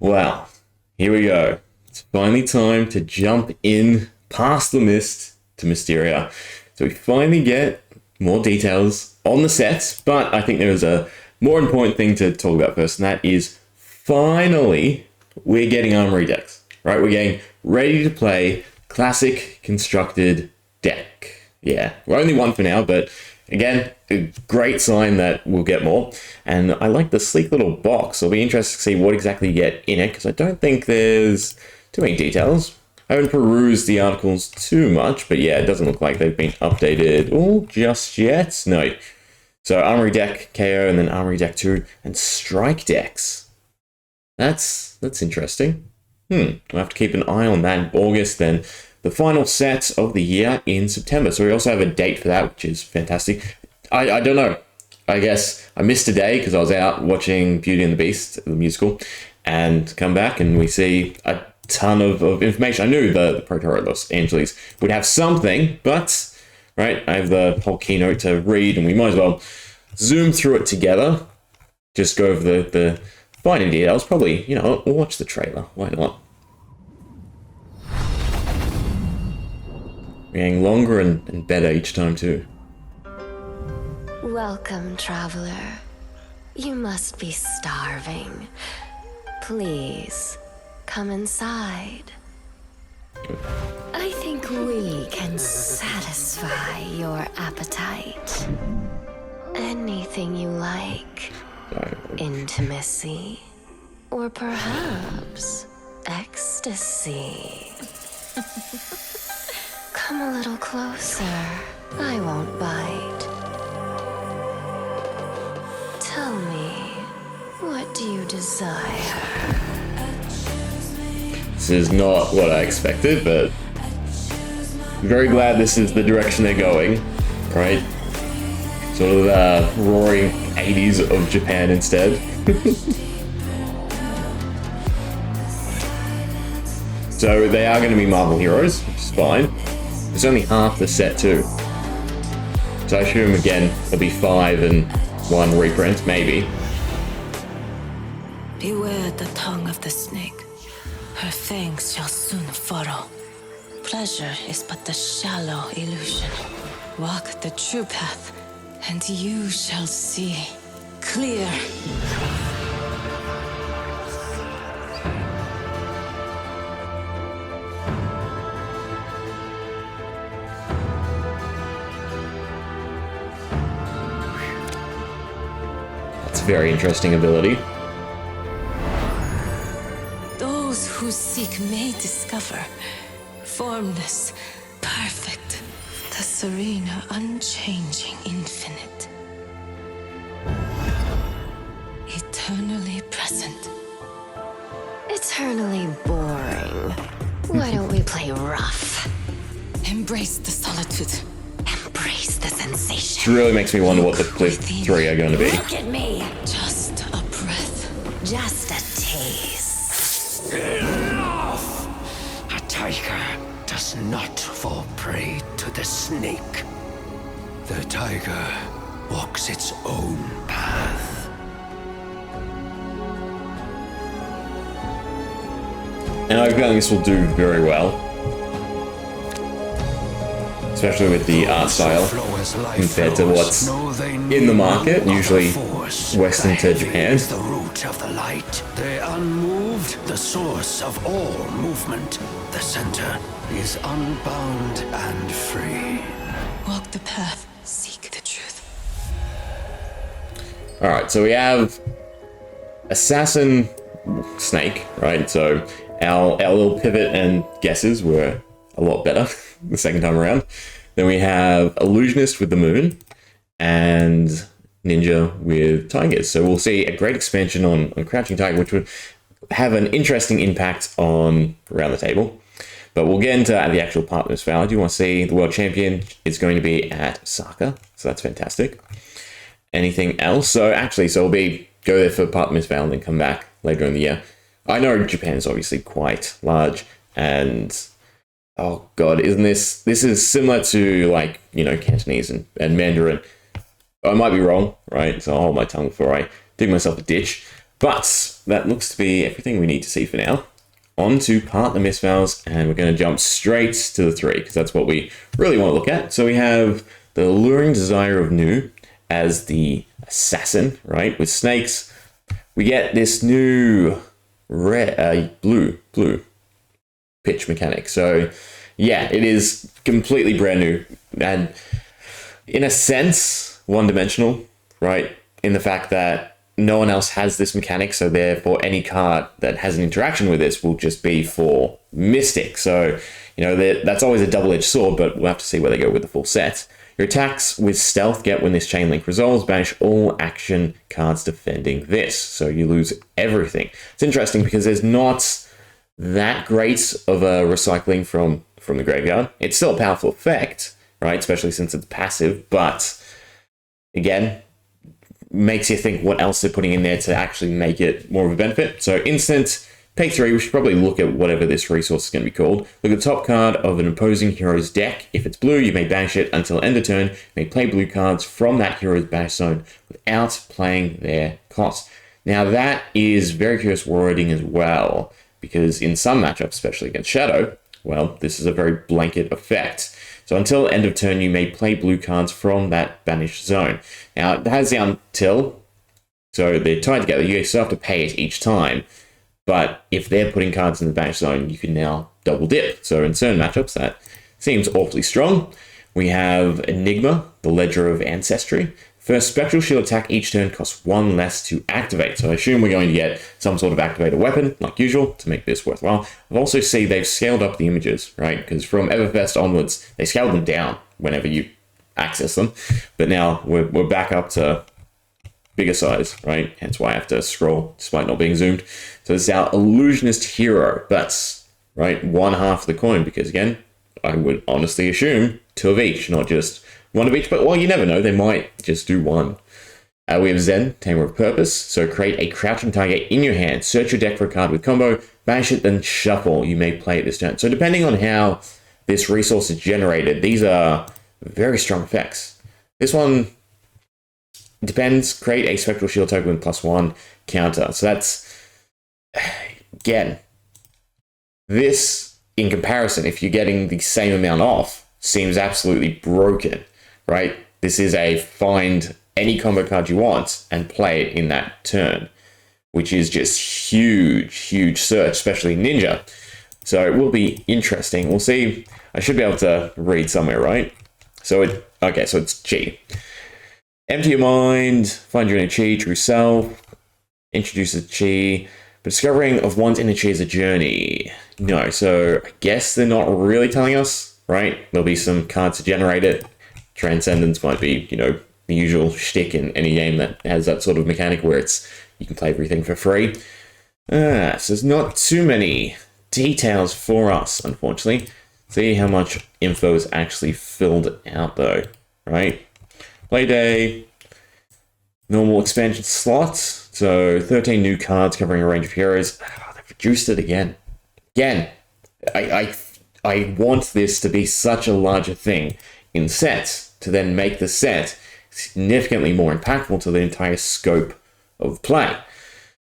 Well, here we go. It's finally time to jump in past the mist to Misteria. So we finally get more details on the sets, but I think there's a more important thing to talk about first, and that is finally we're getting armory decks, right? We're getting ready to play classic constructed deck. Yeah, we're only one for now, but again, a great sign that we'll get more. And I like the sleek little box. It'll be interesting to see what exactly you get in it, because I don't think there's too many details. I haven't perused the articles too much, but yeah, it doesn't look like they've been updated just yet. No. So Armory Deck, KO, and then Armory Deck 2, and Strike decks. That's interesting. We'll have to keep an eye on that in August, then the final set of the year in September. So we also have a date for that, which is fantastic. I don't know. I guess I missed a day because I was out watching Beauty and the Beast, the musical, and come back and we see a ton of information. I knew the Pro Tour at Los Angeles would have something, but right, I have the whole keynote to read, and we might as well zoom through it together. Just go over the finer details. Probably, we'll watch the trailer. Why not? We're getting longer and better each time too. Welcome, traveler. You must be starving. Please, come inside. I think we can satisfy your appetite. Anything you like. Intimacy. Or perhaps ecstasy. Come a little closer. I won't bite. Tell me, what do you desire? This is not what I expected, but I'm very glad this is the direction they're going, right? Sort of the roaring 80s of Japan instead. So they are going to be Marvel heroes, which is fine. There's only half the set too. So I assume again there'll be 5 and 1 reprint, maybe. Beware the tongue of the snake. Her fangs shall soon furrow. Pleasure is but the shallow illusion. Walk the true path, and you shall see clear. That's a very interesting ability. Those who seek may discover formless, perfect, the serene, unchanging infinite. Eternally present. Eternally boring. Why don't we play rough? Embrace the solitude. Embrace the sensation. It really makes me wonder what the Cliff 3 are going to be. Look at me. Just a breath. Just a taste. Enough! A tiger does not fall prey to the snake. The tiger walks its own path. And I feel this will do very well. Especially with the art style compared to what's in the market, usually Western to Japan. The root of the light, the unmoved, the source of all movement. The center is unbound and free. Walk the path, seek the truth. Alright, so we have Assassin Snake, right? So our little pivot and guesses were a lot better the second time around. Then we have Illusionist with the Moon and Ninja with Tigers. So we'll see a great expansion on Crouching Tiger, which would have an interesting impact on around the table. But we'll get into the actual part of Mistveil. I do want to see the World Champion is going to be at Osaka, so that's fantastic. Anything else? So we'll go there for part of Mistveil and then come back later in the year. I know Japan is obviously quite large, and oh god, isn't this is similar to Cantonese and Mandarin. I might be wrong, right? So I'll hold my tongue before I dig myself a ditch. But that looks to be everything we need to see for now. On to part the Mistveils, and we're going to jump straight to the 3, because that's what we really want to look at. So we have the Alluring Desire of Nu as the assassin, right, with snakes. We get this new blue pitch mechanic. So yeah, it is completely brand new, and in a sense, one-dimensional, right, in the fact that no one else has this mechanic, so therefore any card that has an interaction with this will just be for Mystic. So, you know, that's always a double-edged sword, but we'll have to see where they go with the full set. Your attacks with stealth get when this chain link resolves, banish all action cards defending this. So you lose everything. It's interesting because there's not that great of a recycling from the graveyard. It's still a powerful effect, right? Especially since it's passive, but again, makes you think what else they're putting in there to actually make it more of a benefit. So instant, pay 3, we should probably look at whatever this resource is going to be called. Look at the top card of an opposing hero's deck. If it's blue, you may banish it until end of turn. You may play blue cards from that hero's banish zone without playing their cost. Now that is very curious wording as well, because in some matchups, especially against Shadow, well, this is a very blanket effect. So until end of turn, you may play blue cards from that banished zone. Now, it has the until, so they're tied together. You still have to pay it each time. But if they're putting cards in the banished zone, you can now double dip. So in certain matchups, that seems awfully strong. We have Enigma, the Ledger of Ancestry. First Spectral Shield attack each turn costs 1 less to activate. So I assume we're going to get some sort of activated weapon, like usual, to make this worthwhile. I've also seen they've scaled up the images, right? Because from Everfest onwards, they scaled them down whenever you access them. But now we're back up to bigger size, right? Hence why I have to scroll despite not being zoomed. So this is our Illusionist hero. That's, right, one half of the coin, because again, I would honestly assume 2 of each, not just 1 of each, but well, you never know, they might just do 1. We have Zen, Tamer of Purpose. So create a crouching target in your hand, search your deck for a card with combo, banish it, then shuffle. You may play it this turn. So depending on how this resource is generated, these are very strong effects. This one depends. Create a Spectral Shield token with +1 counter. So that's, again, this in comparison, if you're getting the same amount off, seems absolutely broken, right? This is a find any combo card you want and play it in that turn, which is just huge search, especially Ninja. So it will be interesting. We'll see. I should be able to read somewhere, right? So it's Chi. Empty your mind, find your inner Chi, true self, introduces Chi, but discovering of one's inner Chi is a journey. No, so I guess they're not really telling us, right? There'll be some cards to generate it. Transcendence might be, you know, the usual shtick in any game that has that sort of mechanic where it's you can play everything for free. So there's not too many details for us, unfortunately. See how much info is actually filled out though, right? Play day, normal expansion slot. So 13 new cards covering a range of heroes. Oh, they've reduced it again. I want this to be such a larger thing in sets to then make the set significantly more impactful to the entire scope of play.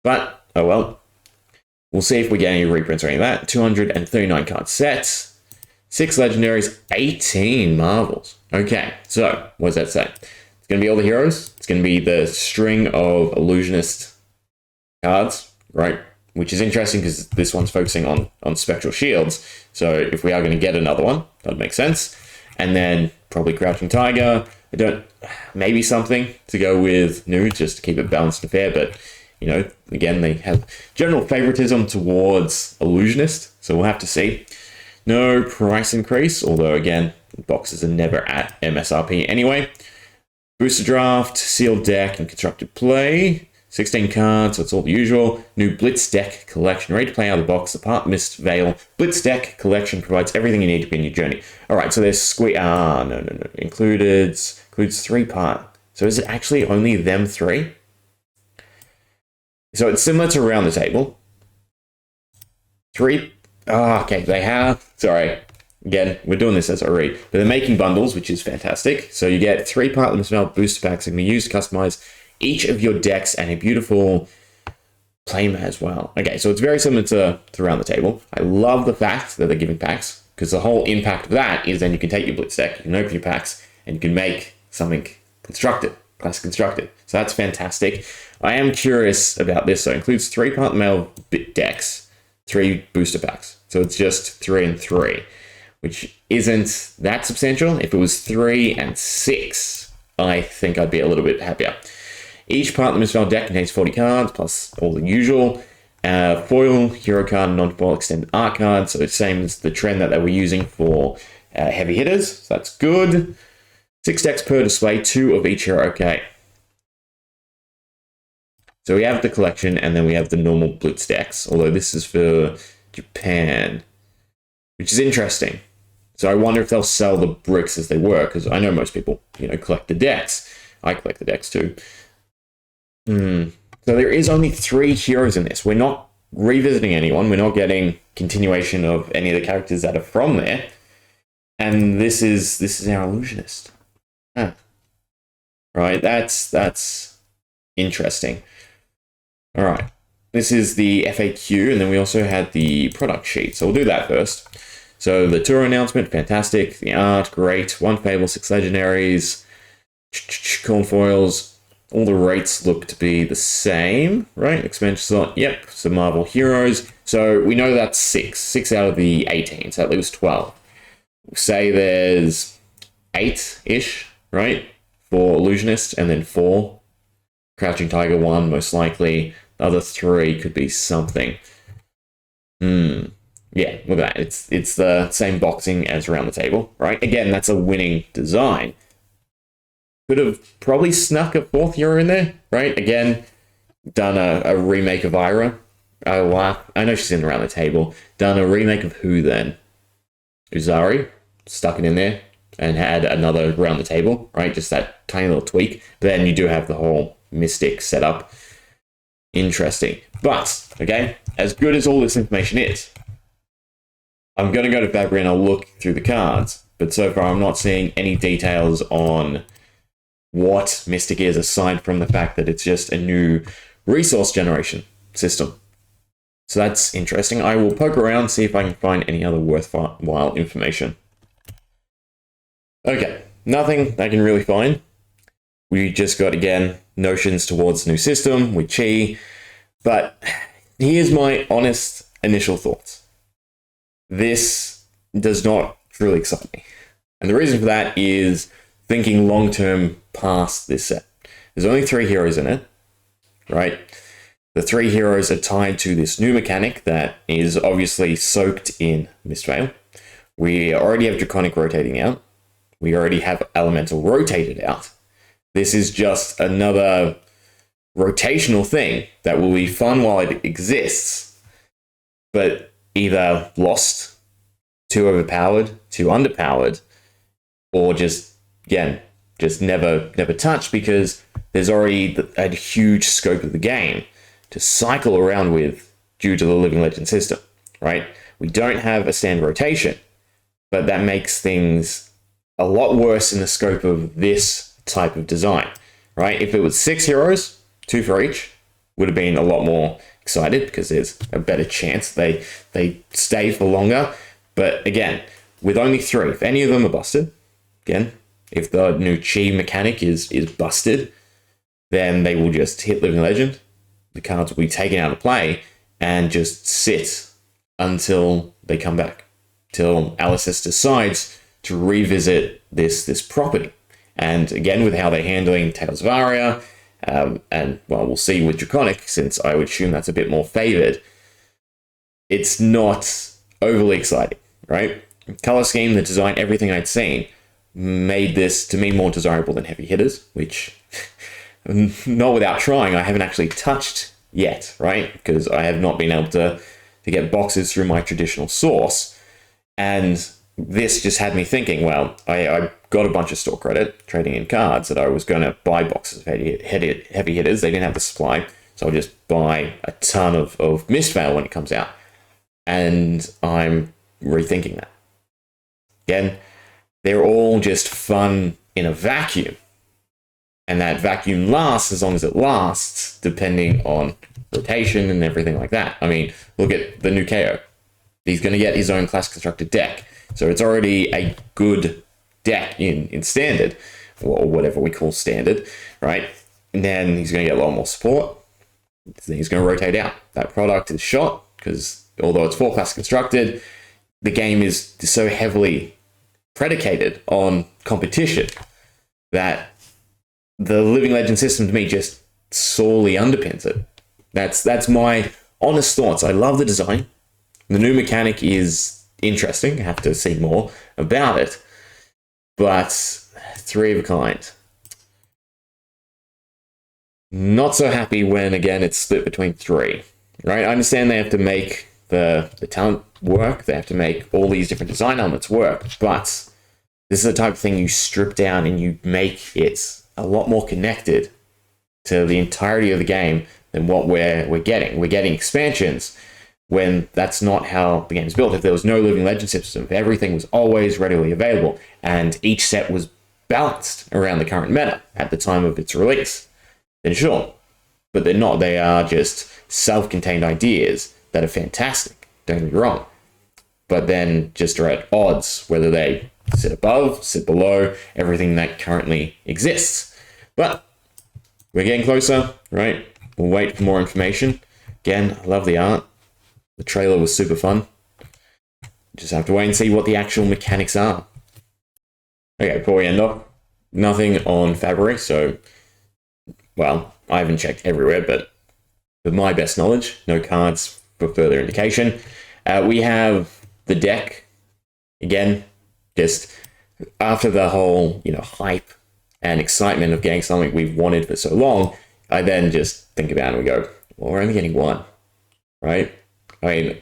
But, oh well. We'll see if we get any reprints or any of that. 239 card sets, 6 legendaries, 18 marvels. Okay, so what does that say? It's going to be all the heroes. It's going to be the string of illusionist cards, right? Which is interesting because this one's focusing on spectral shields. So if we are going to get another one, that'd make sense. And then probably Crouching Tiger. Maybe something to go with Nu just to keep it balanced and fair. But, you know, again, they have general favoritism towards illusionist. So we'll have to see. No price increase, although again, boxes are never at MSRP anyway. Booster draft, sealed deck, and constructed play. 16 cards, so it's all the usual. New Blitz deck collection, ready to play out of the box. The part Mistveil Blitz deck collection provides everything you need to be in your journey. All right, so there's no. Includes 3-part. So is it actually only them 3? So it's similar to Around the Table. 3. Okay, they have. Sorry. Again, we're doing this as I read. But they're making bundles, which is fantastic. So you get 3-part Mistveil booster packs that can be used to customize each of your decks and a beautiful Playmat as well. Okay, so it's very similar to Around the Table. I love the fact that they're giving packs, because the whole impact of that is then you can take your Blitz deck, you can open your packs, and you can make something constructed, class constructed. So that's fantastic. I am curious about this. So it includes 3 part mail decks, 3 booster packs. So it's just 3 and 3, which isn't that substantial. If it was 3 and 6, I think I'd be a little bit happier. Each part of the Mistveil deck contains 40 cards, plus all the usual. Foil, hero card, non-foil extended art card. So it's same as the trend that they were using for heavy hitters. So that's good. 6 decks per display, 2 of each hero. Okay. So we have the collection, and then we have the normal Blitz decks. Although this is for Japan, which is interesting. So I wonder if they'll sell the bricks as they were, because I know most people, collect the decks. I collect the decks too. So there is only 3 heroes in this. We're not revisiting anyone. We're not getting continuation of any of the characters that are from there. And this is our illusionist. Huh. Right, that's interesting. All right. This is the FAQ, and then we also had the product sheet. So we'll do that first. So the tour announcement, fantastic. The art, great. 1 Fable, 6 legendaries, corn foils. All the rates look to be the same, right? Expansion slot, yep. Some Marvel heroes. So we know that's 6 out of the 18, so that leaves 12. Say there's 8-ish, right? For Illusionist, and then 4. Crouching Tiger 1, most likely. The other 3 could be something. Yeah, look at that. It's the same boxing as Around the Table, right? Again, that's a winning design. Could have probably snuck a 4th hero in there, right? Again, done a remake of Ira. Oh, wow. I know she's in Around the Table. Done a remake of who then? Uzari. Stuck it in there and had another Around the Table, right? Just that tiny little tweak. But then you do have the whole Mystic setup. Interesting. But, okay, as good as all this information is, I'm going to go to Fabtcg and I'll look through the cards. But so far, I'm not seeing any details on what Mystic is, aside from the fact that it's just a new resource generation system. So that's interesting. I will poke around, see if I can find any other worthwhile information. Okay, nothing I can really find. We just got, again, notions towards the new system with Chi. But here's my honest initial thoughts. This does not truly excite me. And the reason for that is thinking long-term past this set. There's only 3 heroes in it, right? The 3 heroes are tied to this new mechanic that is obviously soaked in Mistveil. We already have Draconic rotating out. We already have Elemental rotated out. This is just another rotational thing that will be fun while it exists, but either lost, too overpowered, too underpowered, or just, again, just never touched, because there's already a huge scope of the game to cycle around with due to the Living Legend system, right? We don't have a standard rotation, but that makes things a lot worse in the scope of this type of design, right? If it was 6 heroes, 2 for each, would have been a lot more excited, because there's a better chance they stay for longer. But again, with only 3, if any of them are busted, again, if the new Chi mechanic is busted, then they will just hit Living Legend. The cards will be taken out of play and just sit until they come back, till Alice decides to revisit this property. And again, with how they're handling Tales of Aria, and well, we'll see with Draconic, since I would assume that's a bit more favored, it's not overly exciting, right? Color scheme, the design, everything I'd seen made this, to me, more desirable than Heavy Hitters, which, not without trying, I haven't actually touched yet, right? Because I have not been able to get boxes through my traditional source. And this just had me thinking, well, I got a bunch of store credit trading in cards that I was going to buy boxes of heavy hitters. They didn't have the supply, so I'll just buy a ton of Mistveil when it comes out. And I'm rethinking that. Again, they're all just fun in a vacuum. And that vacuum lasts as long as it lasts, depending on rotation and everything like that. I mean, look at the new KO. He's going to get his own class constructed deck. So it's already a good deck in standard, or whatever we call standard, right? And then he's going to get a lot more support. Then he's going to rotate out. That product is shot, because although it's 4 class constructed, the game is so heavily predicated on competition that the Living Legend system to me just sorely underpins it. That's my honest thoughts. I love the design. The new mechanic is interesting. I have to see more about it. But 3 of a kind. Not so happy when, again, it's split between 3. Right? I understand they have to make the talent work. They have to make all these different design elements work. But this is the type of thing you strip down and you make it a lot more connected to the entirety of the game than what we're getting. We're getting expansions when that's not how the game's built. If there was no Living Legend system, if everything was always readily available and each set was balanced around the current meta at the time of its release, then sure. But they're not. They are just self-contained ideas that are fantastic, don't get me wrong. But then just are at odds, whether they sit above, sit below, everything that currently exists. But we're getting closer, right? We'll wait for more information. Again, I love the art. The trailer was super fun. Just have to wait and see what the actual mechanics are. Okay, before we end off, nothing on Fabtcg, so, well, I haven't checked everywhere, but with my best knowledge, no cards for further indication. We have the deck, again, just after the whole, hype and excitement of getting something we've wanted for so long, I then just think about it and we go, well, we're only getting 1, right? I mean,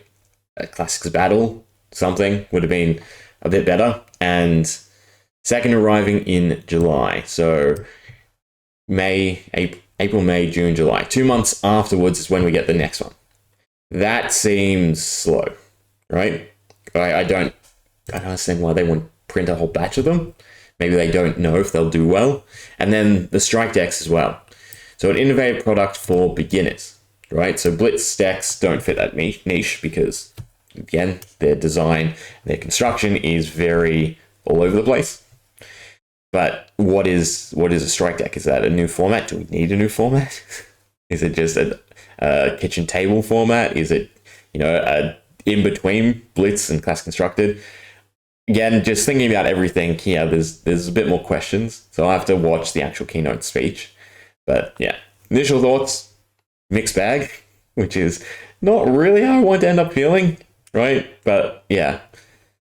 a Classics Battle, something would have been a bit better. And second arriving in July. So April, May, June, July. 2 months afterwards is when we get the next one. That seems slow, right? I don't understand why they wouldn't print a whole batch of them. Maybe they don't know if they'll do well. And then the strike decks as well. So an innovative product for beginners, right? So Blitz decks don't fit that niche because, again, their design, their construction is very all over the place. But what is a strike deck? Is that a new format? Do we need a new format? Is it just a kitchen table format? Is it, a in-between Blitz and Class Constructed? Again, just thinking about everything here, there's a bit more questions. So I'll have to watch the actual keynote speech. But yeah, initial thoughts, mixed bag, which is not really how I want to end up feeling, right? But yeah,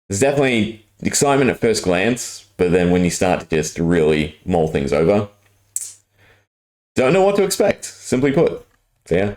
there's definitely excitement at first glance, but then when you start to just really mull things over, don't know what to expect, simply put. So yeah.